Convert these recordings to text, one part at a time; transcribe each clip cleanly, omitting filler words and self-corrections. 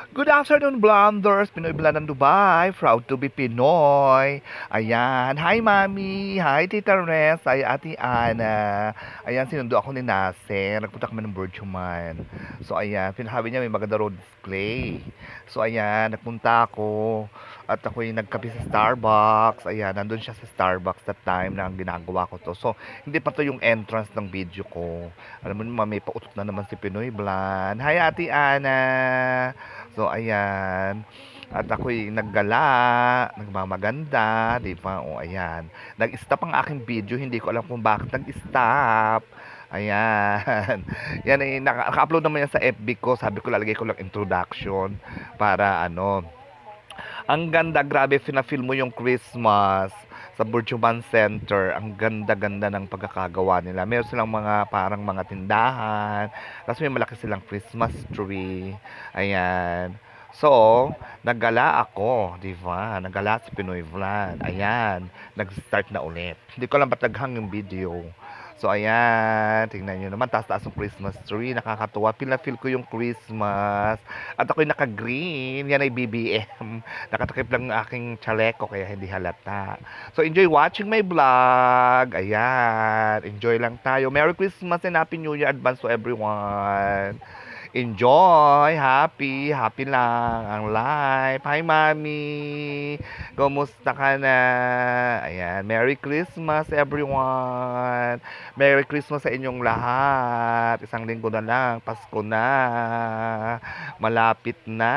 Good afternoon, Blonders! Pinoy Blonde ng Dubai. Proud to be Pinoy. Ayan. Hi, Mami. Hi, Tita Res. Hi, Ate Ana. Ayan, sinundo ako ni Nasser. Nagpunta kami ng Burjuman. So, ayan. Pinahabi niya may maganda road display. So, ayan. Nagpunta ako. At ako'y nagkape sa Starbucks. Ayan, nandun siya sa Starbucks that time na ginagawa ko to. So, hindi pa to yung entrance ng video ko. Alam mo naman, may pautot na naman si Pinoy Blonde. Hi, Ate Ana. So, ayan. At ako'y naggala, nagmamaganda, di ba? O, ayan. Nag-stop ang aking video. Hindi ko alam kung bakit nag-stop. Ayan. Yan ay, naka-upload naman yan sa FB ko. Sabi ko, lalagay ko lang introduction para ano. Ang ganda, grabe, fina-feel mo yung Christmas sa Burjuman Center. Ang ganda-ganda ng pagkakagawa nila. Meron silang mga parang mga tindahan. Tapos may malaki silang Christmas tree. Ayan. So, naggala ako, di ba? Naggala si Pinoy Vlog. Ayan. Nag-start na ulit. Hindi ko lang bataghang yung video. So, ayan. Tingnan nyo naman. Taas-taas yung Christmas tree. Nakakatuwa. Pina-feel ko yung Christmas. At ako'y naka-green. Yan ay BBM. Nakatakip lang ang aking chaleco kaya hindi halata. So, enjoy watching my vlog. Ayan. Enjoy lang tayo. Merry Christmas and Happy New Year advance to everyone. Enjoy! Happy! Happy lang ang life. Hi, Mami! Kumusta ka na? Ayan. Merry Christmas, everyone! Merry Christmas sa inyong lahat. Isang linggo na lang. Pasko na. Malapit na.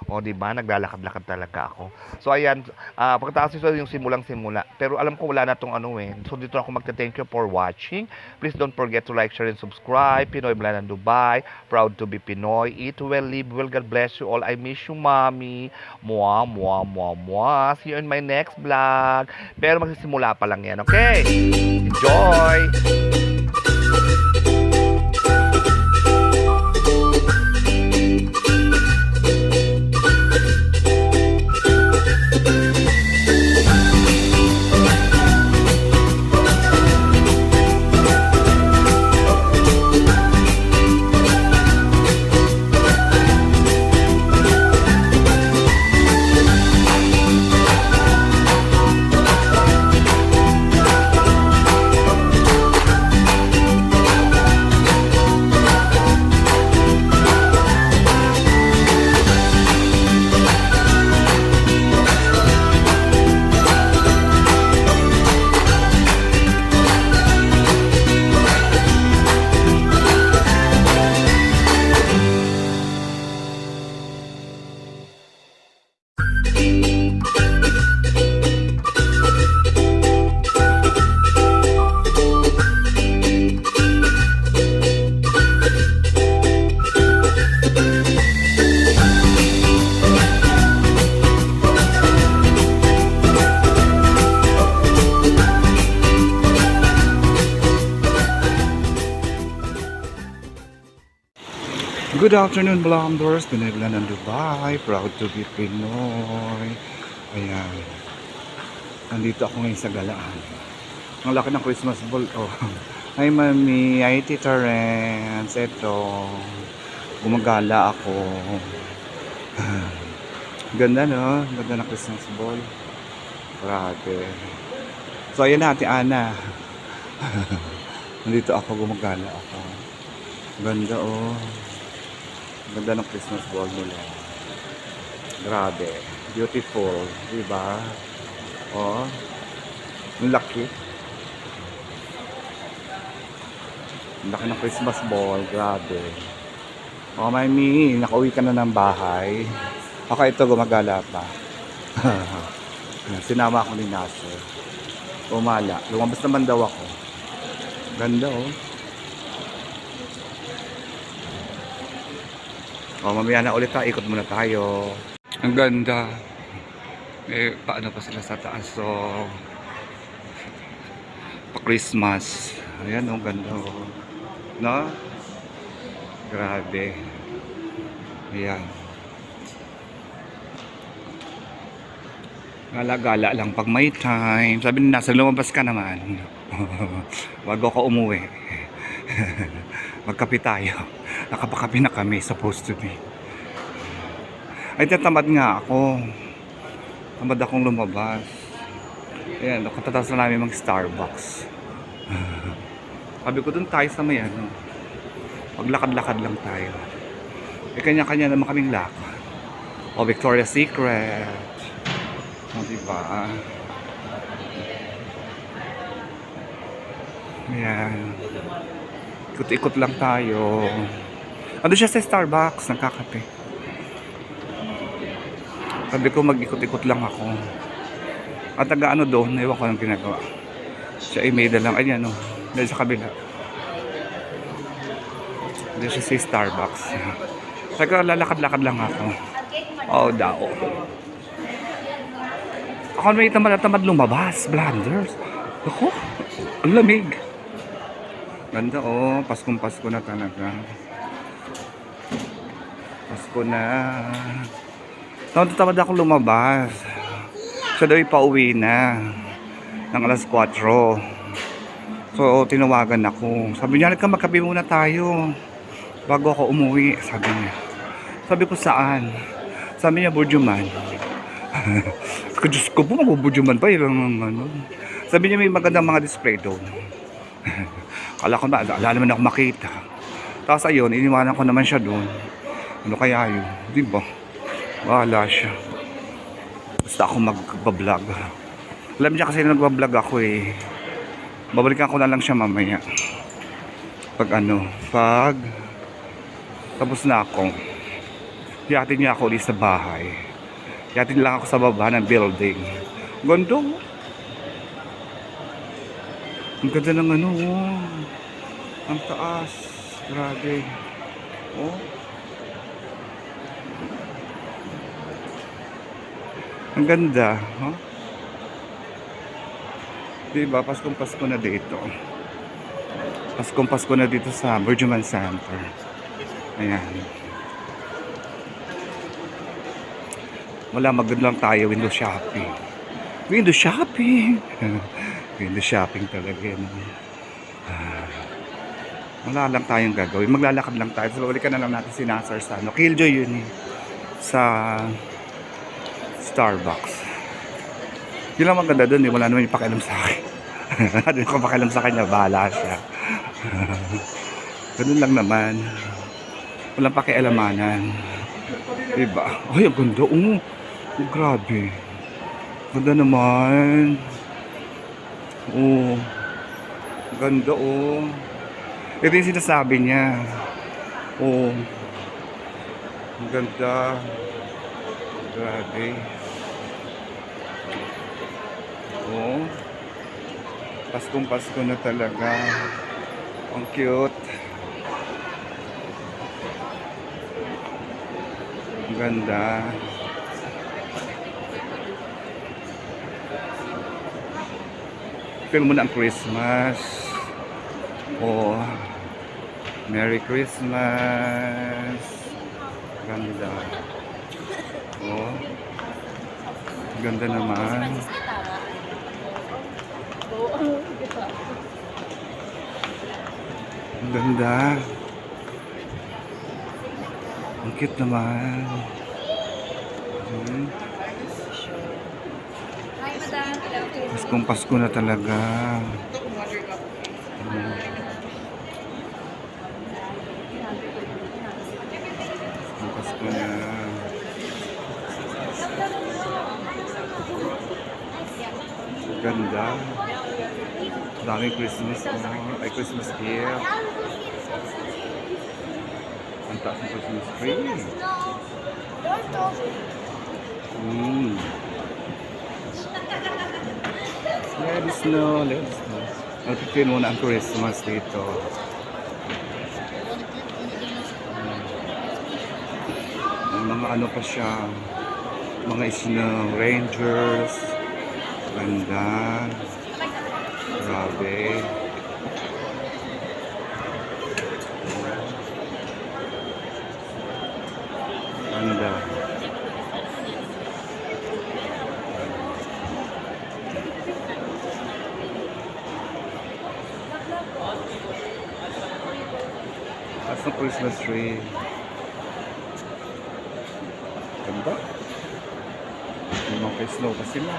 O, diba? Naglalakad-lakad talaga ako. So, ayan. Pagkatapos ito yung simulang-simula. Pero alam ko wala na tong ano eh. So, dito ako magta-thank you for watching. Please don't forget to like, share, and subscribe. Pinoy Blonde ng Dubai. Proud to be Pinoy. Eat well, live well. God bless you all. I miss you, Mommy. Mwah, mwah, mwah, mwah. See you in my next vlog. Pero magsisimula pa lang yan, okay? Enjoy! Good afternoon, Blonders. Pinoy Blonde ng Dubai. Proud to be Pinoy. Ayan. Nandito ako ngayon sa galaan. Ang laki ng Christmas ball. Oh. Hi, Mami. Hi, Tita Renz. Ito. Gumagala ako. Ganda, no? Ganda ng Christmas ball. Grabe. So, ayan na, Ate Ana. Nandito ako, gumagala ako. Ganda, oh. Ganda ng Christmas ball nila. Grabe. Beautiful. Diba? Oh. Ang laki. Ang laki ng Christmas ball. Grabe. Oh, Mami. Nakauwi ka na ng bahay. Okay, ito gumagala pa. Sinama ako ni Nasser. Umala. Lumabas naman daw ako. Ganda, oh. O, mamaya na ulit tayo. Ikot muna tayo. Ang ganda. Eh, paano pa sila sa taas? So, pa-Christmas. Ayan, ang ganda. Oh. No? Grabe. Ayan. Gala-gala lang pag may time. Sabi nila, nasa lumabas ka naman. Bago ka umuwi. Magkape tayo. Nakapakape na kami, supposed to be. Ay, tatamad nga ako. Tamad akong lumabas. Ayan, katatapos na namin mag Starbucks. Sabi ko dun tayo sa may ano. Maglakad-lakad lang tayo. Eh, kanya-kanya naman kaming lakad. O, Victoria's Secret. O, diba? Ayan. Ikot-ikot lang tayo. Ano siya sa Starbucks, nagkakape. Sabi ko mag-ikot-ikot lang ako. At taga ano doon, ewan ko ng ginagawa. Siya ay may dalang, ayan o, dahil sa kabila. Dahil siya sa Starbucks. Sabi ko, lalakad-lakad lang ako. Oo, daw. Ako may tamad lumabas, blunders. Ako, ang lamig. Ganda oh, Paskong-Pasko na talaga. Pasko na. Tamad ako lumabas. Siya daw ipauwi na ng alas 4. So, tinawagan ako. Sabi niya, ka magkape muna tayo bago ako umuwi, sabi niya. Sabi ko, saan? Sabi niya, Burjuman. Diyos ko po, mag-Burjuman pa. Ano. Sabi niya, may magandang mga display doon. Kala ko na, ala naman ako makita. Tapos ayun, iniwanan ko naman siya doon. Ano kaya yun? Di ba? Wala siya. Basta ako magbablog. Alam niya kasi nagbablog ako eh. Babalikan ko na lang siya mamaya. Pag tapos na ako. Ihatid niya ako ulit sa bahay. Ihatid lang ako sa baba ng building. Ganda. Ang ganda ng ano. Ang taas. Grabe. Oh. Ang ganda, huh? Diba, Paskong-Pasko na dito. Paskong-Pasko na dito sa Burjuman Center. Ayan. Wala, maganda lang tayo, window shopping. Window shopping! Window shopping talaga yan. Wala lang tayong gagawin. Maglalakad lang tayo. So, balikan na lang natin si Nasar sa ano. Killjoy yun eh. Sa Starbucks. Yun lang maganda dun eh. Wala naman yung pakialam sa akin. Hindi ko pakialam sa kanya. Bahala siya. Ganun lang naman. Walang pakialamanan. Diba? Ay, ang ganda. Oh, grabe. Ganda naman. Oh. Ganda oh. Ito yung sinasabi niya. Oh. Ang ganda. Grabe. Oh. Paskong-Pasko na talaga. Ang cute. Ang ganda. Feel mo na ang Christmas. Oh. Merry Christmas. Ganda. Oh. Ganda naman. Ang ganda. Ang cute naman. Paskong-Pasko na talaga. Pasko na. Ganda. Daming Christmas mo. Ay, Christmas gift. Ang taas ng Christmas tree. Let us know. Let us know. Napipin mo na ang Christmas dito. May mga ano pa siya. Mga snow rangers. Ganda. Grabe. Ganda. That's the Christmas tree. Ganda. May mga pa-snow pa sila.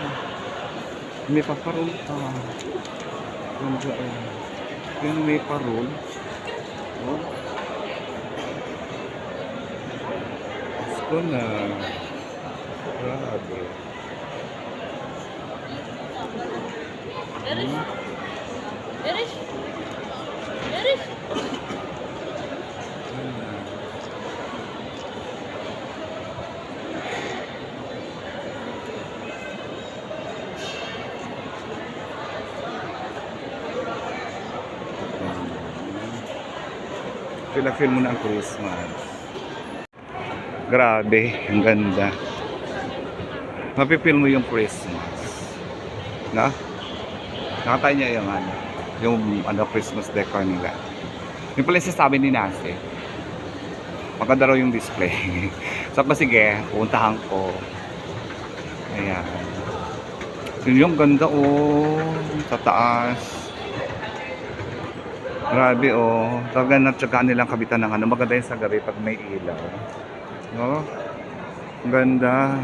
May paparol pa. Ganda eh. Yan may parol. Oh. Pasko na. Grabe. Feel mo na ang Christmas. Grabe, ang ganda. Mapipil mo yung Christmas. Na? Nakatay niya yung Christmas decor nila. Yung pala yung sasabi ni Nase. Maganda raw yung display. So, sige, puntahan ko. Ayan. Yun yung ganda, oh. Sa taas. Grabe, oh. Talagang natsagaan nilang kabitan ng maganda yung sa gabi pag may ilaw. No? Ang ganda.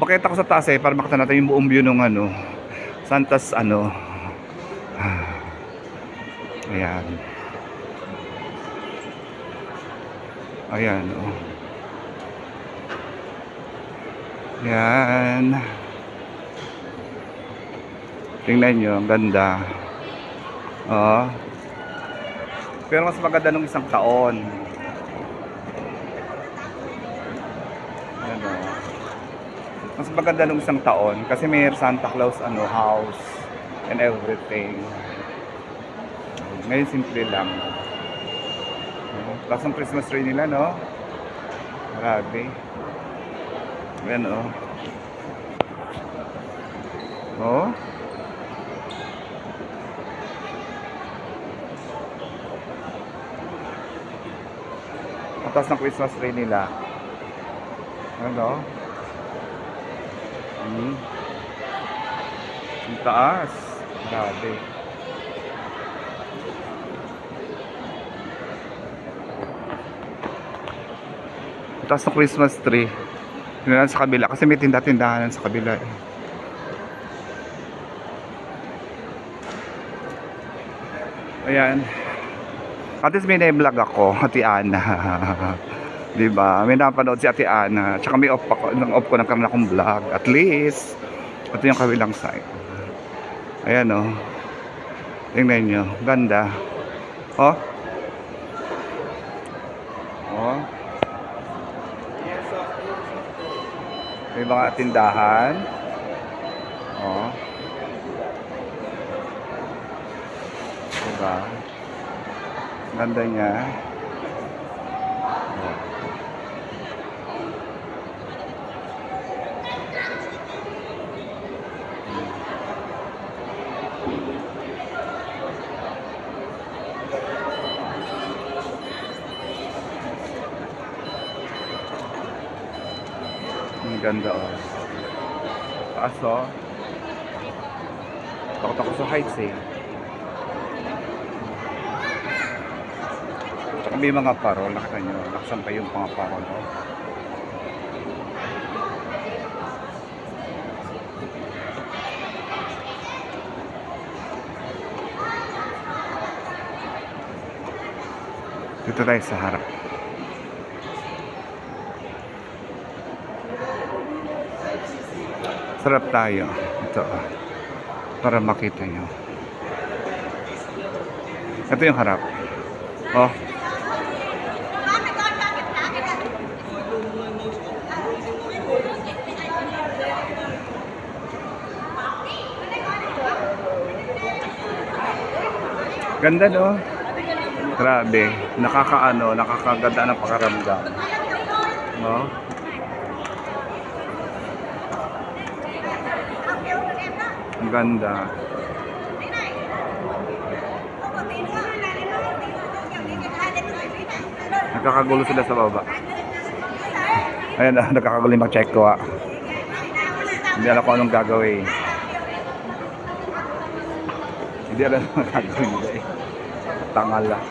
Bakit ako sa taas para makita natin yung buong view ng Santas Ayan. Ayan, oh. Ayan. Tingnan nyo, ang ganda. Oh. Pero mas maganda nung isang taon. Ayan, oh. Mas maganda nung isang taon kasi may Santa Claus house and everything. Ngayon simple lang. Tapos ang Christmas tree nila, no? Grabe. Ayan, oh. Oh. Ang taas ng Christmas tree nila. Ano? Ang taas. Grabe. Ang taas ng Christmas tree. Tingnan sa kabila. Kasi may tinda-tindahan sa kabila eh. Ayan. At least may na-vlog ako, Ate Ana. Diba? May napanood si Ate Ana. Tsaka may off ko nagkaroon akong vlog. At least, ito yung kabilang side. Ayan, oh. Tingnan nyo. Ganda. Oh. Oh. May mga tindahan. Oh. Diba? Ganda niya. Oh. Ang ganda, oh. Taas, oh. Takot ako sa heights eh. Tsaka may mga parol, nakita nyo, nakasampay yung mga parol, oh. Dito tayo sa harap. Sarap tayo. Ito, para makita nyo. Ito yung harap. Oh. Ganda, no? Grabe. Nakakaganda ng pakaramdam. No? Ang ganda. Nagkakagulo sila sa baba. Ayan na, nagkakagulo yung mag-check ko. Hindi alam ko anong gagawin. Hindi alam anong gagawin nila eh. Tangal lang.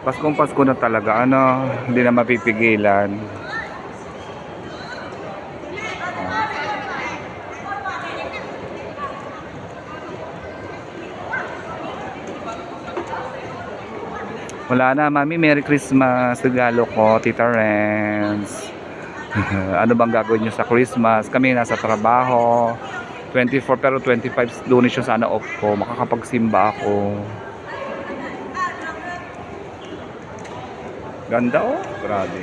Paskong Pasko na talaga, ano, hindi na mapipigilan. Wala na, Mami. Merry Christmas. Regalo ko, Tita Renz. Ano bang gagawin nyo sa Christmas? Kami nasa trabaho. 24 pero 25 Lunes yung sana off ko. Makakapagsimba ako. Ganda oh. Grabe.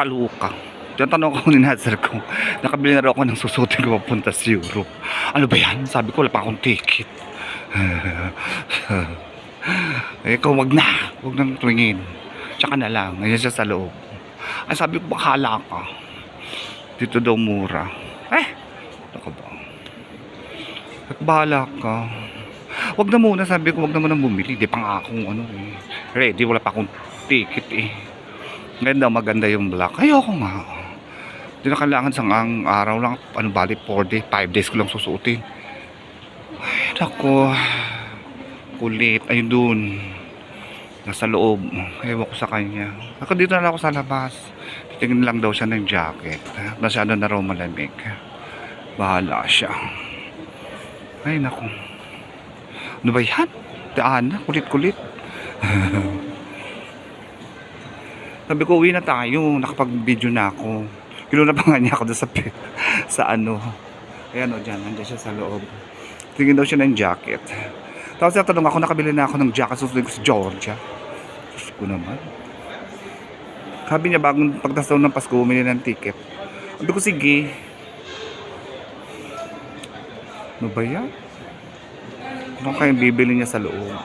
Kaluka. Yung tanong ko ni Nazar ko, nakabili na rin ako ng susutin ko papunta sa Europe. Ano ba yan? Sabi ko, wala pa akong ticket. Eh, ikaw wag na. Wag nang tumingin. Tsaka na lang. Ngayon siya sa loob. Ay, sabi ko, bakala ka. Dito daw mura. Ako ba? Bahala ka. Wag na muna, sabi ko, wag na muna bumili. Di pa nga akong ano eh. Ready, wala pa akong ticket eh. Ganda, maganda yung black. Ayoko nga. Hindi na kailangan sang araw lang. Ano bali, 4 days, 5 days ko lang susuotin. Ay, naku. Kulit. Ayun dun. Nasa loob. Ewan ko sa kanya. Ako dito na lang ako sa labas. Titingin lang daw siya ng jacket. Masyado na raw malamig. Bahala siya. Ay, naku. Ano ba yan? Daan na. Kulit-kulit. Sabi ko, uwi na tayo. Nakapag-video na ako. Kiluna pa nga niya ako doon sa ano. Ayan o, dyan. Nandiyan siya sa loob. Tingin daw siya ng jacket. Tapos natanong ako, nakabili na ako ng jacket. Susunod ko sa Georgia. Diyos ko naman. Sabi niya, bagong pagtasaw ng Pasko, umili ng ticket. Sabi ko, sige. Ano ba yan? Ano kayong bibili niya sa loob?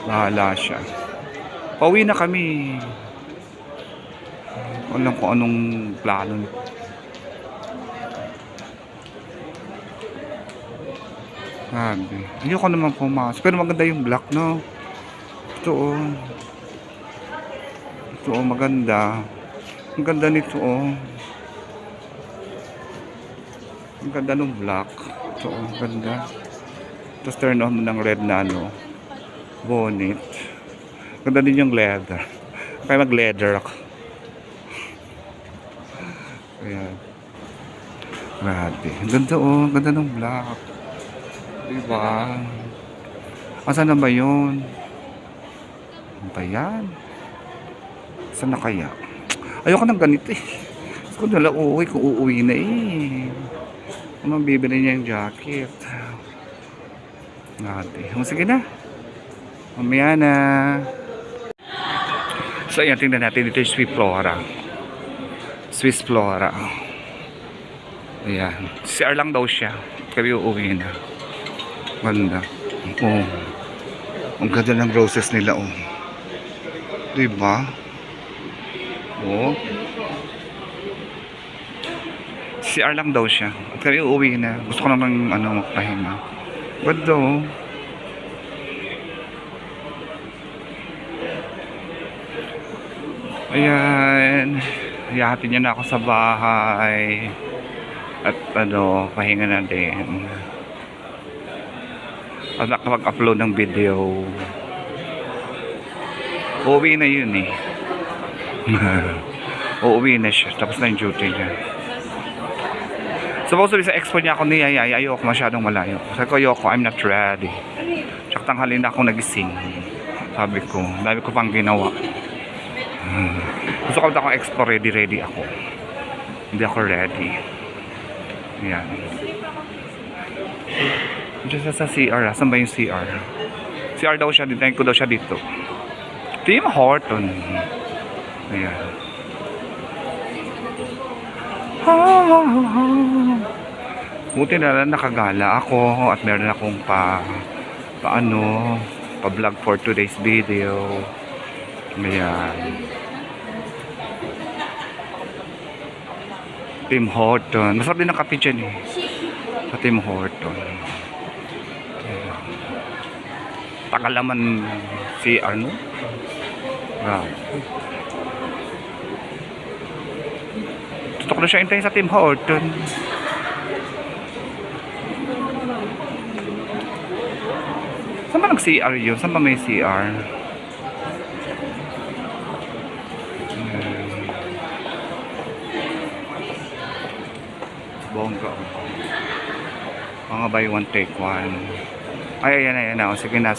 Bahala siya. Pauwi na kami. Alam ko anong plano. Grabe. Ayoko naman pumasok. Pero maganda yung black, no? Ito, oh. Ito, oh, maganda. Ang ganda nito, oh. Ang ganda ng black. Ito, oh, ganda. Tapos turn on mo ng red na, ano. Bonnet. Ganda din yung leather. Kaya mag-leather ako. Ayan. Grabe. Ang ganda oh. Ang ganda ng black. Diba? Asan na ba yun? Ano ba yan? Saan na kaya? Ayoko ng ganito eh. Kung nala uuwi, kung uuwi na eh. Kung bibili niya yung jacket. Grabe. Sige na. Mamaya na. So ayan, tingnan natin dito yung Swiss Flora. Swiss Flora. Ayan. CR lang daw siya. Kaya uuwi na. Ganda. Oh. Ang ganda ng roses nila oh. Diba? Oh. CR lang daw siya. At kaya uuwi na. Gusto ko namang magpahinga. Ganda oh. Ayan, ihahatid niya na ako sa bahay. At pahinga na din. At nakapag-upload ng video. Uuwi na yun eh. Uuwi na siya. Tapos na yung duty niya. Supposedly sa expo niya ako niyayay. Ayoko masyadong malayo. Sabi ko, ayoko, I'm not ready. Tsaka tanghali na ako nagising. Sabi ko, dami ko pang ginawa. Gusto ko akong expo ready ako. Hindi ako ready. Ayan. Diyan siya sa CR. Saan ba yung CR? CR daw siya. Dintayin ko daw siya dito. Tim Horton. Ayan. Buti na lang nakagala ako at meron akong pa-vlog for today's video. Ayan. Tim Horton. Masarap din ang kape dyan eh. Sa Tim Horton. Ayan. Tagal naman si ano. Wow. Tutok na siya hintayin sa Tim Horton. Saan ba nag-CR yun? Saan ba may CR? Bongga. Mga buy one take one. Ay, ayan na. Sige na.